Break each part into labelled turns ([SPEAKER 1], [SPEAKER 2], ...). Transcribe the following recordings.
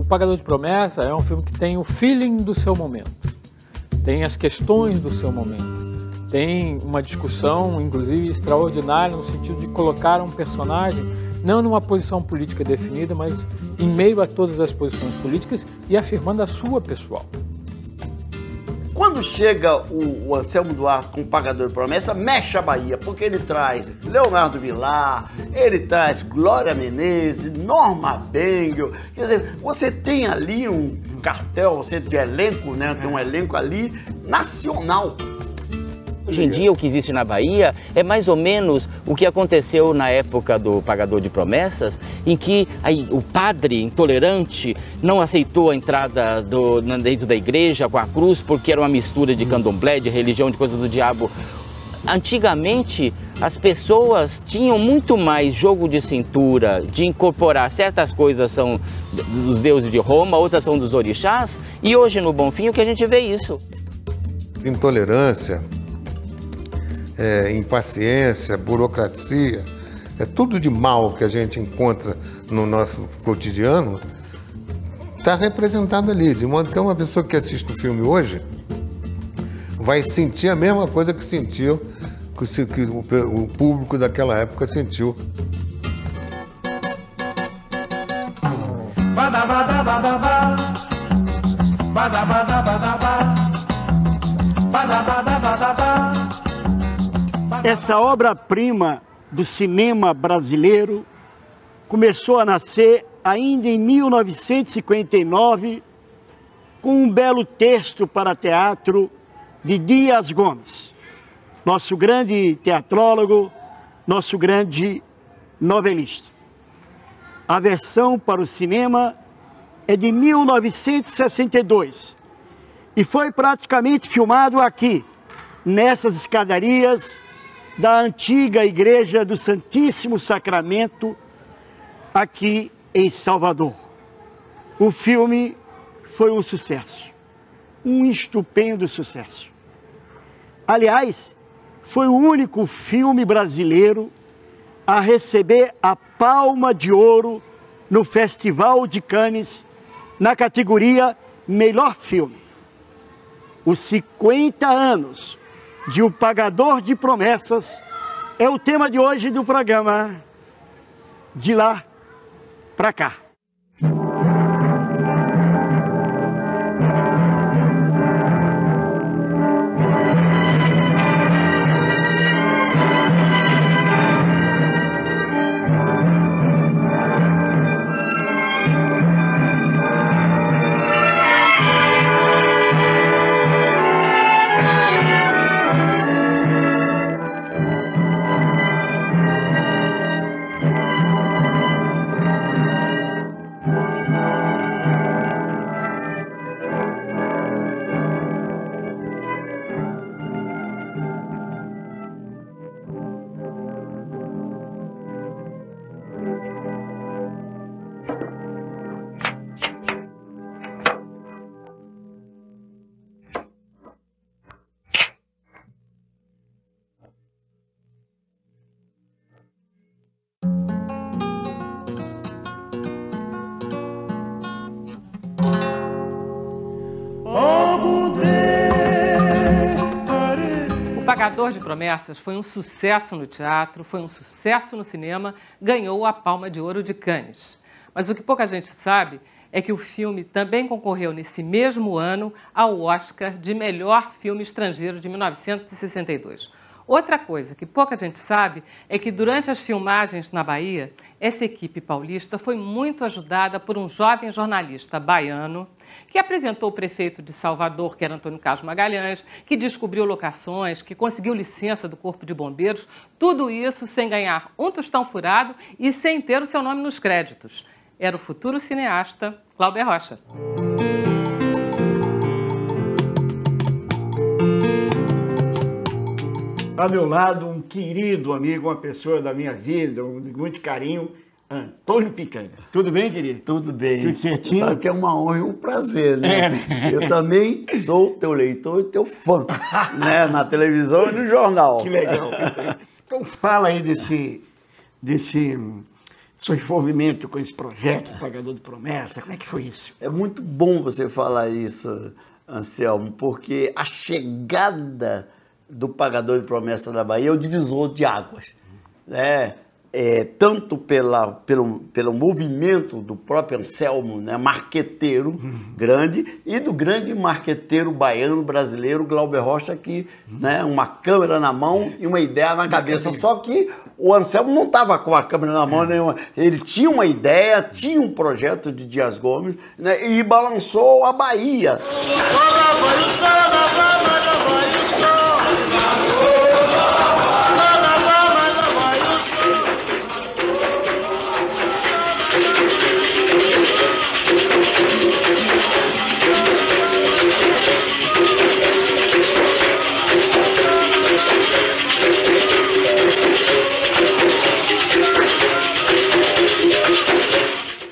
[SPEAKER 1] Pagador de Promessa é um filme que tem o feeling do seu momento, tem as questões do seu momento, tem uma discussão, inclusive, extraordinária no sentido de colocar um personagem não numa posição política definida, mas em meio a todas as posições políticas e afirmando a sua pessoal.
[SPEAKER 2] Quando chega o Anselmo Duarte com o Pagador de Promessa, mexe a Bahia, porque ele traz Leonardo Vilar, ele traz Glória Menezes, Norma Bengel. Quer dizer, você tem ali um cartel, você tem elenco, né? Tem um elenco ali nacional.
[SPEAKER 3] Hoje em dia, o que existe na Bahia é mais ou menos o que aconteceu na época do Pagador de Promessas, em que o padre intolerante não aceitou a entrada dentro da igreja com a cruz, porque era uma mistura de candomblé, de religião, de coisa do diabo. Antigamente, as pessoas tinham muito mais jogo de cintura, de incorporar certas coisas são dos deuses de Roma, outras são dos orixás, e hoje no Bonfim o que a gente vê isso.
[SPEAKER 4] Intolerância, impaciência, burocracia, tudo de mal que a gente encontra no nosso cotidiano está representado ali, de modo que uma pessoa que assiste o filme hoje vai sentir a mesma coisa que sentiu, que o público daquela época sentiu.
[SPEAKER 5] Essa obra-prima do cinema brasileiro começou a nascer ainda em 1959 com um belo texto para teatro de Dias Gomes, nosso grande teatrólogo, nosso grande novelista. A versão para o cinema é de 1962 e foi praticamente filmado aqui, nessas escadarias da antiga Igreja do Santíssimo Sacramento, aqui em Salvador. O filme foi um sucesso, um estupendo sucesso. Aliás, foi o único filme brasileiro a receber a Palma de Ouro no Festival de Cannes, na categoria Melhor Filme. Os 50 anos de O Pagador de Promessas é o tema de hoje do programa De Lá Pra Cá.
[SPEAKER 6] Pagador de Promessas foi um sucesso no teatro, foi um sucesso no cinema, ganhou a Palma de Ouro de Cannes. Mas o que pouca gente sabe é que o filme também concorreu nesse mesmo ano ao Oscar de Melhor Filme Estrangeiro de 1962. Outra coisa que pouca gente sabe é que durante as filmagens na Bahia, essa equipe paulista foi muito ajudada por um jovem jornalista baiano que apresentou o prefeito de Salvador, que era Antônio Carlos Magalhães, que descobriu locações, que conseguiu licença do Corpo de Bombeiros, tudo isso sem ganhar um tostão furado e sem ter o seu nome nos créditos. Era o futuro cineasta Glauber Rocha.
[SPEAKER 5] Ao meu lado, um querido amigo, uma pessoa da minha vida, de muito carinho, Antônio Picanha. Tudo bem, querido?
[SPEAKER 2] Tudo bem.
[SPEAKER 5] Tudo certinho?
[SPEAKER 2] Sabe que é uma honra e um prazer, né?
[SPEAKER 5] né?
[SPEAKER 2] Eu também sou teu leitor e teu fã, né? Na televisão e no jornal.
[SPEAKER 5] Que legal. Então fala aí seu envolvimento com esse projeto, Pagador de Promessa, como é que foi isso?
[SPEAKER 2] É muito bom você falar isso, Anselmo, porque a chegada do Pagador de Promessa da Bahia é o divisor de águas, né? Tanto pelo movimento do próprio Anselmo, né, marqueteiro grande, e do grande marqueteiro baiano brasileiro, Glauber Rocha, que, né, uma câmera na mão e uma ideia na cabeça. Só que o Anselmo não estava com a câmera na mão nenhuma. Ele tinha uma ideia, tinha um projeto de Dias Gomes, né, e balançou a Bahia.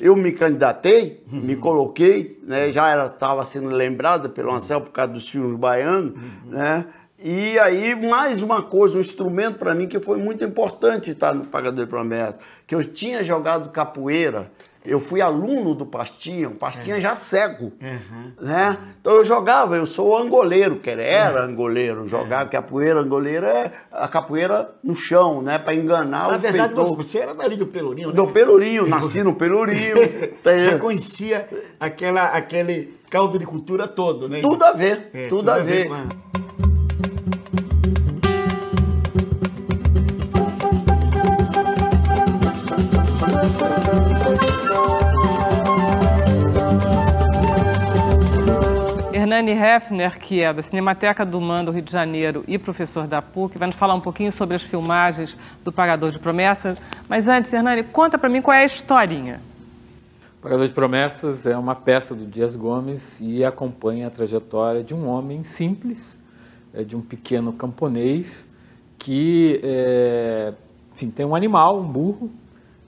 [SPEAKER 2] Eu me candidatei, me coloquei, né, já estava sendo lembrado pelo Anselmo por causa dos filmes baianos, né? E aí, mais uma coisa, um instrumento para mim que foi muito importante estar no Pagador de Promessas, que eu tinha jogado capoeira, eu fui aluno do Pastinha, o Pastinha já cego, né? Então eu jogava, eu sou angoleiro, que era angoleiro, jogar capoeira, angoleiro é a capoeira no chão, né? Para enganar o feitor.
[SPEAKER 5] Na verdade, você era dali do Pelourinho, né?
[SPEAKER 2] Do Pelourinho, nasci no Pelourinho.
[SPEAKER 5] Já conhecia aquele caldo de cultura todo, né?
[SPEAKER 2] Tudo a ver, tudo a ver.
[SPEAKER 6] Hernani Heffner, que é da Cinemateca do MAN do Rio de Janeiro e professor da PUC, vai nos falar um pouquinho sobre as filmagens do Pagador de Promessas. Mas antes, Hernani, conta para mim qual é a historinha.
[SPEAKER 1] O Pagador de Promessas é uma peça do Dias Gomes e acompanha a trajetória de um homem simples, de um pequeno camponês que enfim, tem um animal, um burro,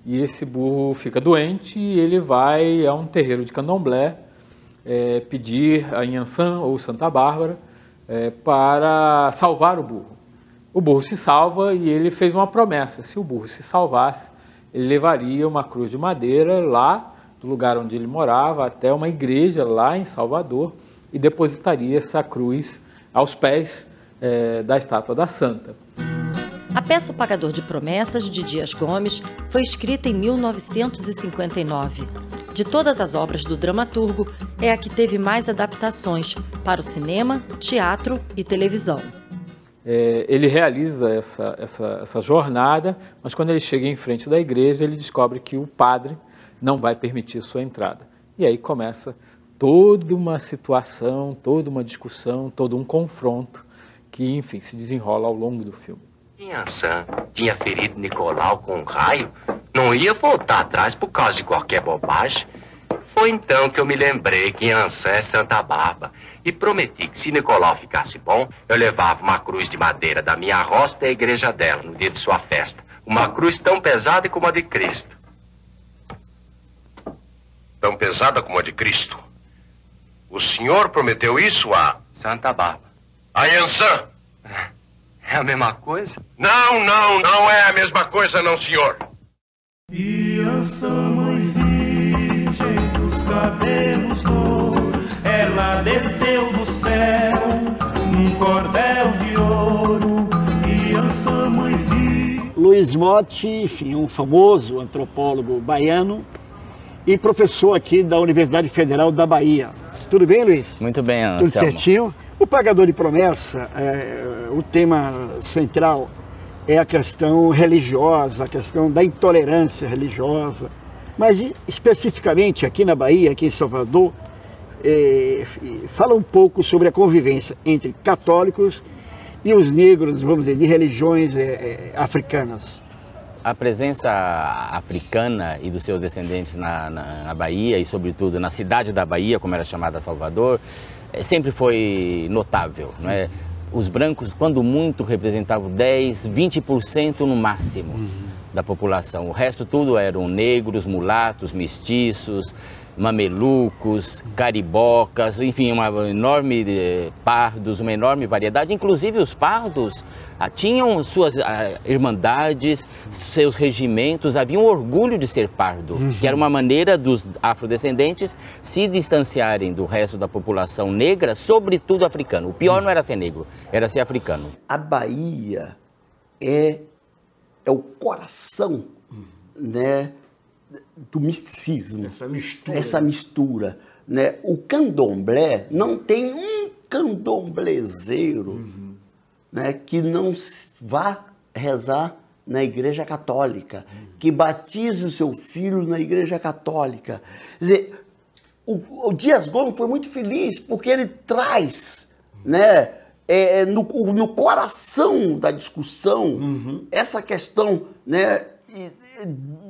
[SPEAKER 1] e esse burro fica doente e ele vai a um terreiro de candomblé pedir a Inhansã ou Santa Bárbara para salvar o burro. O burro se salva e ele fez uma promessa: se o burro se salvasse, ele levaria uma cruz de madeira lá do lugar onde ele morava até uma igreja lá em Salvador e depositaria essa cruz aos pés da estátua da Santa.
[SPEAKER 7] A peça O Pagador de Promessas, de Dias Gomes, foi escrita em 1959. De todas as obras do dramaturgo, é a que teve mais adaptações para o cinema, teatro e televisão.
[SPEAKER 1] Ele realiza essa jornada, mas quando ele chega em frente da igreja, ele descobre que o padre não vai permitir sua entrada. E aí começa toda uma situação, toda uma discussão, todo um confronto que, enfim, se desenrola ao longo do filme.
[SPEAKER 8] Inhansã tinha ferido Nicolau com um raio, não ia voltar atrás por causa de qualquer bobagem. Foi então que eu me lembrei que Inhansã é Santa Bárbara e prometi que se Nicolau ficasse bom, eu levava uma cruz de madeira da minha roça até a igreja dela no dia de sua festa. Uma cruz tão pesada como a de Cristo.
[SPEAKER 9] Tão pesada como a de Cristo? O senhor prometeu isso a...
[SPEAKER 8] Santa Bárbara.
[SPEAKER 9] A Inhansã?
[SPEAKER 8] É a mesma coisa?
[SPEAKER 9] Não é a mesma coisa, não, senhor.
[SPEAKER 10] Inhansã, mãe virgem dos cabelos louros, ela desceu do céu num cordel de ouro. Inhansã, mãe virgem.
[SPEAKER 5] Luiz Motti, enfim, um famoso antropólogo baiano e professor aqui da Universidade Federal da Bahia. Tudo bem, Luiz?
[SPEAKER 3] Muito bem, Anselmo.
[SPEAKER 5] Tudo certinho? O Pagador de Promessa, o tema central é a questão religiosa, a questão da intolerância religiosa. Mas especificamente aqui na Bahia, aqui em Salvador, fala um pouco sobre a convivência entre católicos e os negros, vamos dizer, de religiões africanas.
[SPEAKER 3] A presença africana e dos seus descendentes na Bahia e, sobretudo, na cidade da Bahia, como era chamada Salvador, sempre foi notável, não é? Os brancos, quando muito, representavam 10, 20% no máximo. da população. O resto tudo eram negros, mulatos, mestiços, mamelucos, caribocas, enfim, uma enorme pardos, uma enorme variedade. Inclusive os pardos tinham suas irmandades, seus regimentos, havia um orgulho de ser pardo, que era uma maneira dos afrodescendentes se distanciarem do resto da população negra, sobretudo africano. O pior não era ser negro, era ser africano.
[SPEAKER 2] A Bahia é o coração, né, do misticismo. Essa mistura, né? O candomblé, não tem um candomblezeiro, né, que não vá rezar na Igreja Católica, que batize o seu filho na Igreja Católica. Quer dizer, o Dias Gomes foi muito feliz porque ele traz, né, no coração da discussão, essa questão, né,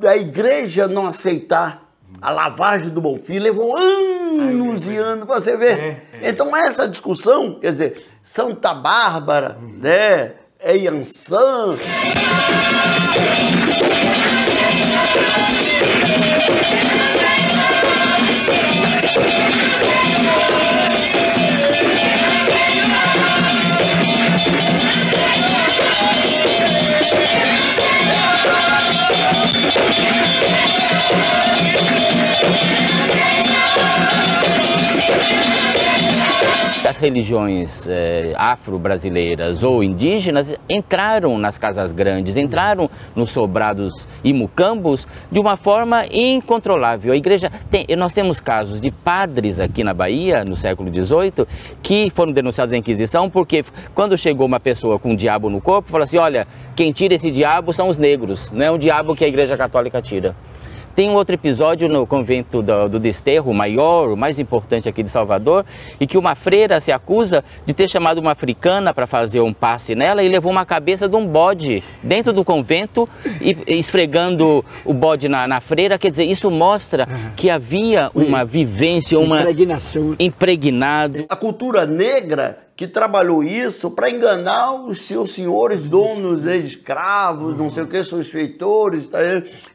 [SPEAKER 2] da igreja não aceitar a lavagem do Bonfim, levou anos e anos, você vê. Então essa discussão, quer dizer, Santa Bárbara, né, Iansã.
[SPEAKER 3] As religiões afro-brasileiras ou indígenas entraram nas casas grandes, entraram nos sobrados e mucambos de uma forma incontrolável. A igreja nós temos casos de padres aqui na Bahia, no século XVIII, que foram denunciados à Inquisição porque quando chegou uma pessoa com um diabo no corpo, falou assim, olha, quem tira esse diabo são os negros, não é um diabo que a Igreja Católica tira. Tem um outro episódio no convento do Desterro, o maior, o mais importante aqui de Salvador, e que uma freira se acusa de ter chamado uma africana para fazer um passe nela e levou uma cabeça de um bode dentro do convento e esfregando o bode na freira. Quer dizer, isso mostra que havia uma vivência, uma
[SPEAKER 5] impregnação.
[SPEAKER 2] Impregnado. A cultura negra que trabalhou isso para enganar os seus senhores, donos de escravos, não sei o que, seus feitores. Tá?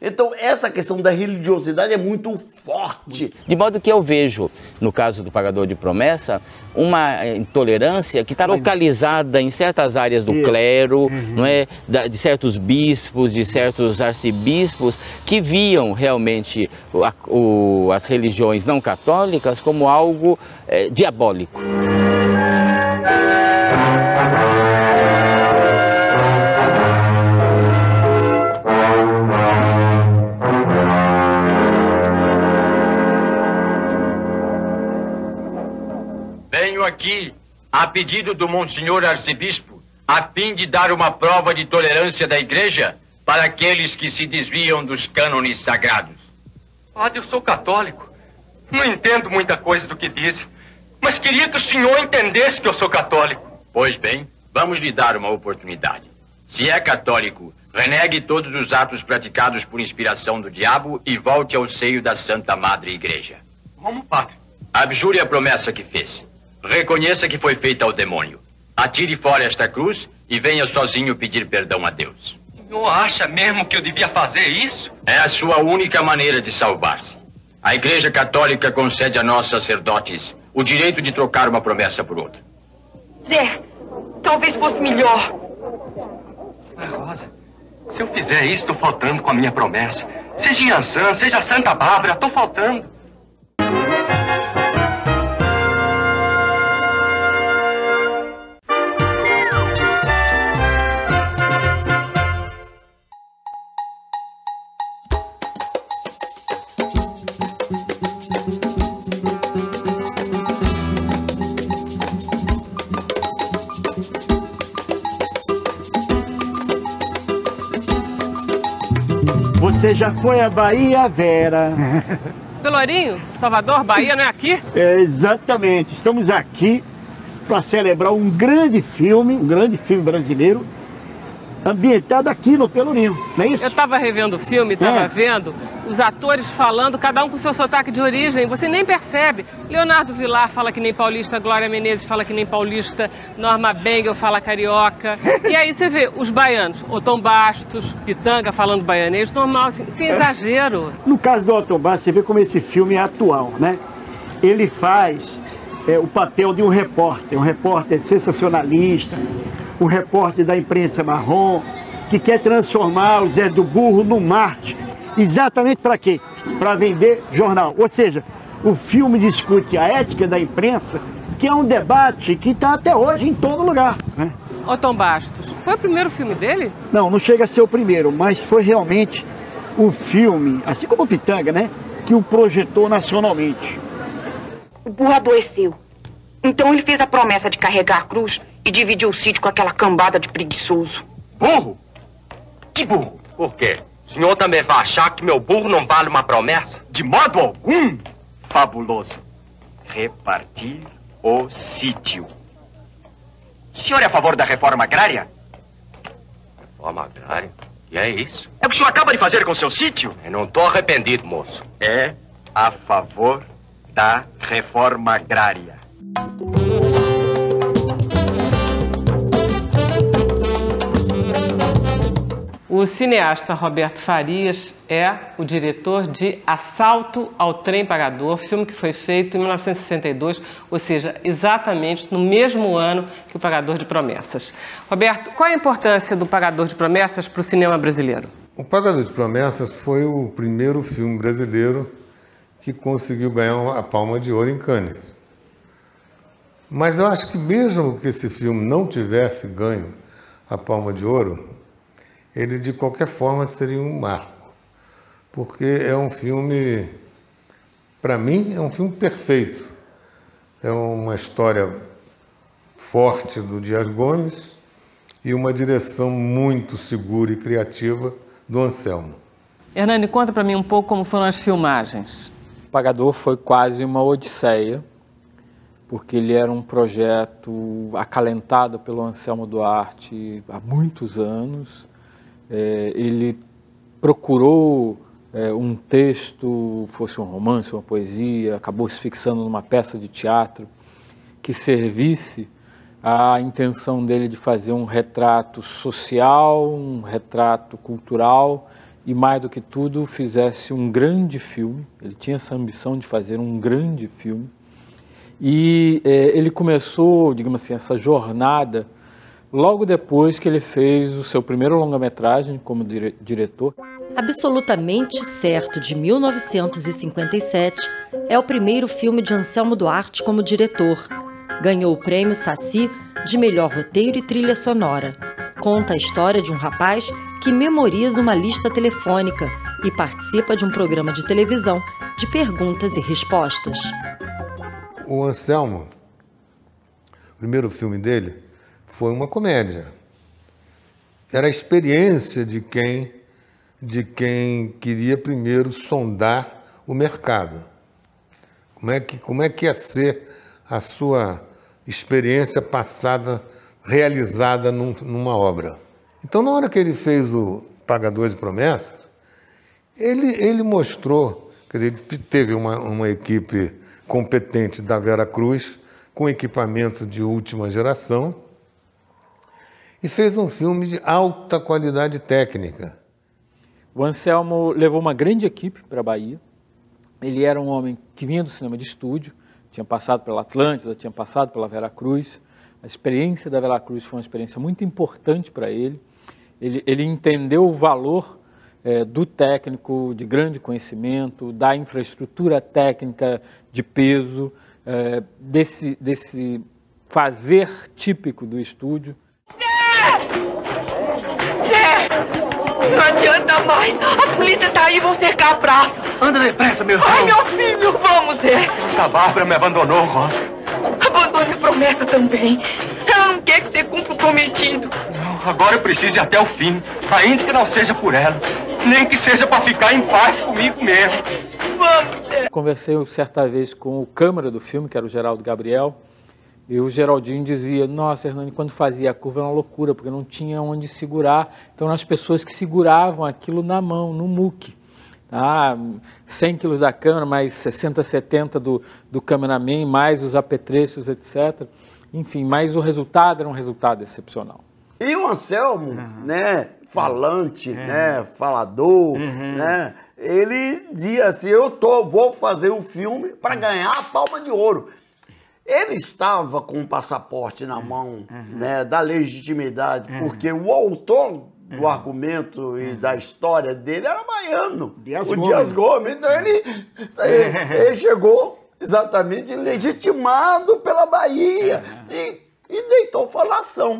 [SPEAKER 2] Então, essa questão da religiosidade é muito forte.
[SPEAKER 3] De modo que eu vejo, no caso do pagador de promessa, uma intolerância que está localizada em certas áreas do clero, não é? De certos bispos, de certos arcebispos, que viam realmente as religiões não católicas como algo diabólico.
[SPEAKER 8] Venho aqui a pedido do Monsenhor Arcebispo, a fim de dar uma prova de tolerância da Igreja para aqueles que se desviam dos cânones sagrados.
[SPEAKER 11] Padre, eu sou católico. Não entendo muita coisa do que dizem, mas queria que o senhor entendesse que eu sou católico.
[SPEAKER 8] Pois bem, vamos lhe dar uma oportunidade. Se é católico, renegue todos os atos praticados por inspiração do diabo e volte ao seio da Santa Madre Igreja.
[SPEAKER 11] Como, padre?
[SPEAKER 8] Abjure a promessa que fez. Reconheça que foi feita ao demônio. Atire fora esta cruz e venha sozinho pedir perdão a Deus.
[SPEAKER 11] O senhor acha mesmo que eu devia fazer isso?
[SPEAKER 8] É a sua única maneira de salvar-se. A Igreja Católica concede a nós sacerdotes o direito de trocar uma promessa por outra.
[SPEAKER 12] Zé, talvez fosse melhor.
[SPEAKER 11] Rosa, se eu fizer isso, estou faltando com a minha promessa. Seja Iansã, seja Santa Bárbara, estou faltando.
[SPEAKER 5] Você já foi à Bahia, Vera?
[SPEAKER 6] Pelourinho, Salvador, Bahia, não é aqui?
[SPEAKER 5] É, exatamente. Estamos aqui para celebrar um grande filme brasileiro, ambientada aqui no Pelourinho, não é isso?
[SPEAKER 6] Eu estava revendo o filme, estava vendo os atores falando, cada um com seu sotaque de origem, você nem percebe. Leonardo Vilar fala que nem paulista, Glória Menezes fala que nem paulista, Norma Bengel fala carioca. E aí você vê os baianos, Otom Bastos, Pitanga falando baianês, normal, assim, sem exagero.
[SPEAKER 5] No caso do Otom Bastos, você vê como esse filme é atual, né? Ele faz o papel de um repórter sensacionalista, um repórter da imprensa marrom, que quer transformar o Zé do Burro no Marte. Exatamente para quê? Para vender jornal. Ou seja, o filme discute a ética da imprensa, que é um debate que está até hoje em todo lugar, né?
[SPEAKER 6] Otom Bastos, foi o primeiro filme dele?
[SPEAKER 5] Não, não chega a ser o primeiro, mas foi realmente o filme, assim como o Pitanga, né, que o projetou nacionalmente.
[SPEAKER 12] O burro adoeceu. Então ele fez a promessa de carregar a cruz e dividir o sítio com aquela cambada de preguiçoso.
[SPEAKER 8] Burro? Que burro? Por quê? O senhor também vai achar que meu burro não vale uma promessa?
[SPEAKER 11] De modo algum. Fabuloso. Repartir o sítio. O senhor é a favor da reforma agrária?
[SPEAKER 8] Reforma agrária? E é isso?
[SPEAKER 11] É o que o senhor acaba de fazer com o seu sítio?
[SPEAKER 8] Eu não estou arrependido, moço.
[SPEAKER 11] É a favor da reforma agrária.
[SPEAKER 6] O cineasta Roberto Farias é o diretor de Assalto ao Trem Pagador, filme que foi feito em 1962, ou seja, exatamente no mesmo ano que o Pagador de Promessas. Roberto, qual a importância do Pagador de Promessas para o cinema brasileiro?
[SPEAKER 4] O Pagador de Promessas foi o primeiro filme brasileiro que conseguiu ganhar a Palma de Ouro em Cannes. Mas eu acho que mesmo que esse filme não tivesse ganho a Palma de Ouro, ele de qualquer forma seria um marco, porque é um filme, para mim, é um filme perfeito. É uma história forte do Dias Gomes e uma direção muito segura e criativa do Anselmo.
[SPEAKER 6] Hernani, conta para mim um pouco como foram as filmagens.
[SPEAKER 1] O Pagador foi quase uma odisseia, porque ele era um projeto acalentado pelo Anselmo Duarte há muitos anos. Ele procurou um texto, fosse um romance, uma poesia, acabou se fixando numa peça de teatro que servisse à intenção dele de fazer um retrato social, um retrato cultural e, mais do que tudo, fizesse um grande filme. Ele tinha essa ambição de fazer um grande filme. E ele começou, digamos assim, essa jornada logo depois que ele fez o seu primeiro longa-metragem como diretor.
[SPEAKER 7] Absolutamente Certo, de 1957, é o primeiro filme de Anselmo Duarte como diretor. Ganhou o prêmio Saci de melhor roteiro e trilha sonora. Conta a história de um rapaz que memoriza uma lista telefônica e participa de um programa de televisão de perguntas e respostas.
[SPEAKER 4] O Anselmo, o primeiro filme dele, foi uma comédia. Era a experiência de quem queria primeiro sondar o mercado. Como é que ia ser a sua experiência passada, realizada numa obra. Então, na hora que ele fez o Pagador de Promessas, ele mostrou, quer dizer, ele teve uma equipe competente da Vera Cruz, com equipamento de última geração, e fez um filme de alta qualidade técnica.
[SPEAKER 1] O Anselmo levou uma grande equipe para a Bahia. Ele era um homem que vinha do cinema de estúdio, tinha passado pela Atlântida, tinha passado pela Vera Cruz. A experiência da Vera Cruz foi uma experiência muito importante para ele. Ele entendeu o valor do técnico de grande conhecimento, da infraestrutura técnica de peso, desse fazer típico do estúdio.
[SPEAKER 12] Não adianta mais. A polícia tá aí, vão cercar a praça.
[SPEAKER 11] Anda depressa, meu irmão.
[SPEAKER 12] Ai, meu filho, vamos, Zé.
[SPEAKER 11] Santa Bárbara me abandonou, Rosa.
[SPEAKER 12] Abandone a promessa também. Ela não quer que você cumpra o prometido.
[SPEAKER 11] Não, agora eu preciso ir até o fim. Ainda que não seja por ela. Nem que seja para ficar em paz comigo mesmo.
[SPEAKER 12] Vamos, Zé.
[SPEAKER 1] Conversei certa vez com o câmera do filme, que era o Geraldo Gabriel, E o Geraldinho dizia, nossa, Hernani, quando fazia a curva era uma loucura, porque não tinha onde segurar. Então, eram as pessoas que seguravam aquilo na mão, no muque. 100 quilos da câmera, mais 60, 70 do cameraman, mais os apetrechos, etc. Enfim, mas o resultado era um resultado excepcional.
[SPEAKER 2] E o Anselmo, né, falante, né, falador, né, ele dizia assim, vou fazer um filme para ganhar a Palma de Ouro. Ele estava com o passaporte na mão, né, da legitimidade, porque o autor do argumento e da história dele era baiano, o Dias Gomes. Então ele chegou exatamente legitimado pela Bahia e deitou falação.